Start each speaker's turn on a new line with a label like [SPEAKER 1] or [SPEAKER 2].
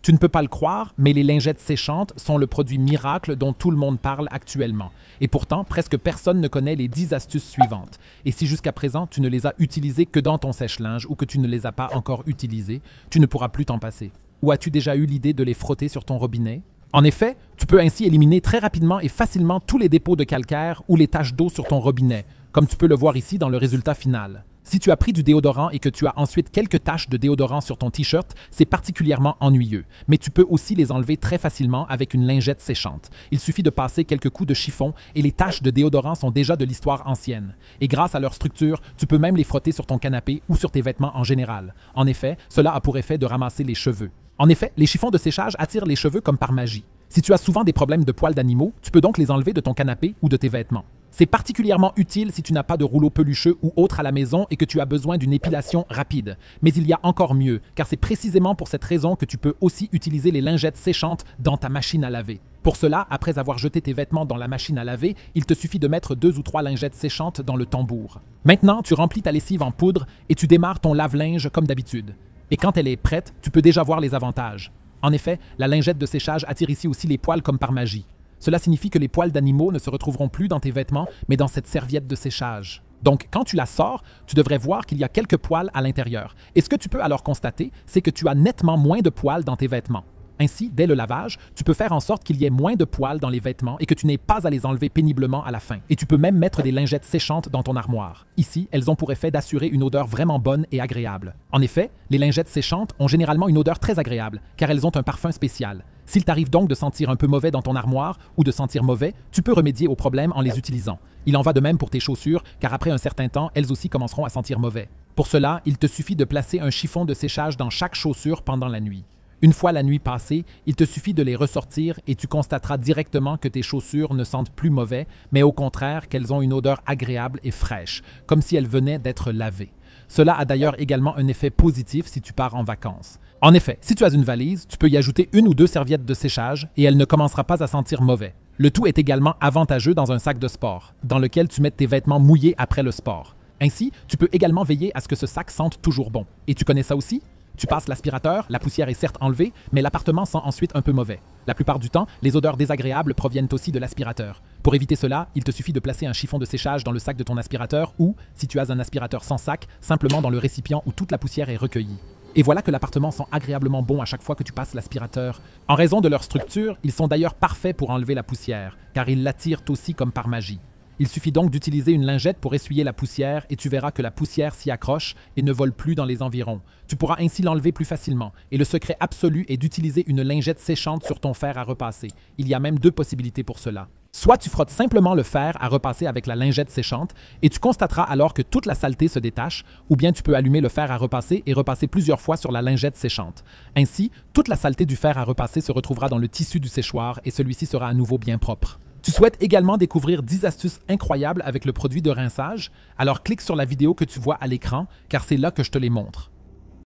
[SPEAKER 1] Tu ne peux pas le croire, mais les lingettes séchantes sont le produit miracle dont tout le monde parle actuellement. Et pourtant, presque personne ne connaît les 10 astuces suivantes. Et si jusqu'à présent, tu ne les as utilisées que dans ton sèche-linge ou que tu ne les as pas encore utilisées, tu ne pourras plus t'en passer. Ou as-tu déjà eu l'idée de les frotter sur ton robinet? En effet, tu peux ainsi éliminer très rapidement et facilement tous les dépôts de calcaire ou les taches d'eau sur ton robinet, comme tu peux le voir ici dans le résultat final. Si tu as pris du déodorant et que tu as ensuite quelques taches de déodorant sur ton t-shirt, c'est particulièrement ennuyeux. Mais tu peux aussi les enlever très facilement avec une lingette séchante. Il suffit de passer quelques coups de chiffon et les taches de déodorant sont déjà de l'histoire ancienne. Et grâce à leur structure, tu peux même les frotter sur ton canapé ou sur tes vêtements en général. En effet, cela a pour effet de ramasser les cheveux. En effet, les chiffons de séchage attirent les cheveux comme par magie. Si tu as souvent des problèmes de poils d'animaux, tu peux donc les enlever de ton canapé ou de tes vêtements. C'est particulièrement utile si tu n'as pas de rouleau pelucheux ou autre à la maison et que tu as besoin d'une épilation rapide. Mais il y a encore mieux, car c'est précisément pour cette raison que tu peux aussi utiliser les lingettes séchantes dans ta machine à laver. Pour cela, après avoir jeté tes vêtements dans la machine à laver, il te suffit de mettre 2 ou 3 lingettes séchantes dans le tambour. Maintenant, tu remplis ta lessive en poudre et tu démarres ton lave-linge comme d'habitude. Et quand elle est prête, tu peux déjà voir les avantages. En effet, la lingette de séchage attire ici aussi les poils comme par magie. Cela signifie que les poils d'animaux ne se retrouveront plus dans tes vêtements, mais dans cette serviette de séchage. Donc, quand tu la sors, tu devrais voir qu'il y a quelques poils à l'intérieur. Et ce que tu peux alors constater, c'est que tu as nettement moins de poils dans tes vêtements. Ainsi, dès le lavage, tu peux faire en sorte qu'il y ait moins de poils dans les vêtements et que tu n'aies pas à les enlever péniblement à la fin. Et tu peux même mettre des lingettes séchantes dans ton armoire. Ici, elles ont pour effet d'assurer une odeur vraiment bonne et agréable. En effet, les lingettes séchantes ont généralement une odeur très agréable, car elles ont un parfum spécial. S'il t'arrive donc de sentir un peu mauvais dans ton armoire ou de sentir mauvais, tu peux remédier au problème en les utilisant. Il en va de même pour tes chaussures, car après un certain temps, elles aussi commenceront à sentir mauvais. Pour cela, il te suffit de placer un chiffon de séchage dans chaque chaussure pendant la nuit. Une fois la nuit passée, il te suffit de les ressortir et tu constateras directement que tes chaussures ne sentent plus mauvais, mais au contraire qu'elles ont une odeur agréable et fraîche, comme si elles venaient d'être lavées. Cela a d'ailleurs également un effet positif si tu pars en vacances. En effet, si tu as une valise, tu peux y ajouter 1 ou 2 serviettes de séchage et elle ne commencera pas à sentir mauvais. Le tout est également avantageux dans un sac de sport, dans lequel tu mets tes vêtements mouillés après le sport. Ainsi, tu peux également veiller à ce que ce sac sente toujours bon. Et tu connais ça aussi? Tu passes l'aspirateur, la poussière est certes enlevée, mais l'appartement sent ensuite un peu mauvais. La plupart du temps, les odeurs désagréables proviennent aussi de l'aspirateur. Pour éviter cela, il te suffit de placer un chiffon de séchage dans le sac de ton aspirateur ou, si tu as un aspirateur sans sac, simplement dans le récipient où toute la poussière est recueillie. Et voilà que l'appartement sent agréablement bon à chaque fois que tu passes l'aspirateur. En raison de leur structure, ils sont d'ailleurs parfaits pour enlever la poussière, car ils l'attirent aussi comme par magie. Il suffit donc d'utiliser une lingette pour essuyer la poussière et tu verras que la poussière s'y accroche et ne vole plus dans les environs. Tu pourras ainsi l'enlever plus facilement. Et le secret absolu est d'utiliser une lingette séchante sur ton fer à repasser. Il y a même 2 possibilités pour cela. Soit tu frottes simplement le fer à repasser avec la lingette séchante et tu constateras alors que toute la saleté se détache, ou bien tu peux allumer le fer à repasser et repasser plusieurs fois sur la lingette séchante. Ainsi, toute la saleté du fer à repasser se retrouvera dans le tissu du séchoir et celui-ci sera à nouveau bien propre. Tu souhaites également découvrir 10 astuces incroyables avec le produit de rinçage? Alors clique sur la vidéo que tu vois à l'écran, car c'est là que je te les montre.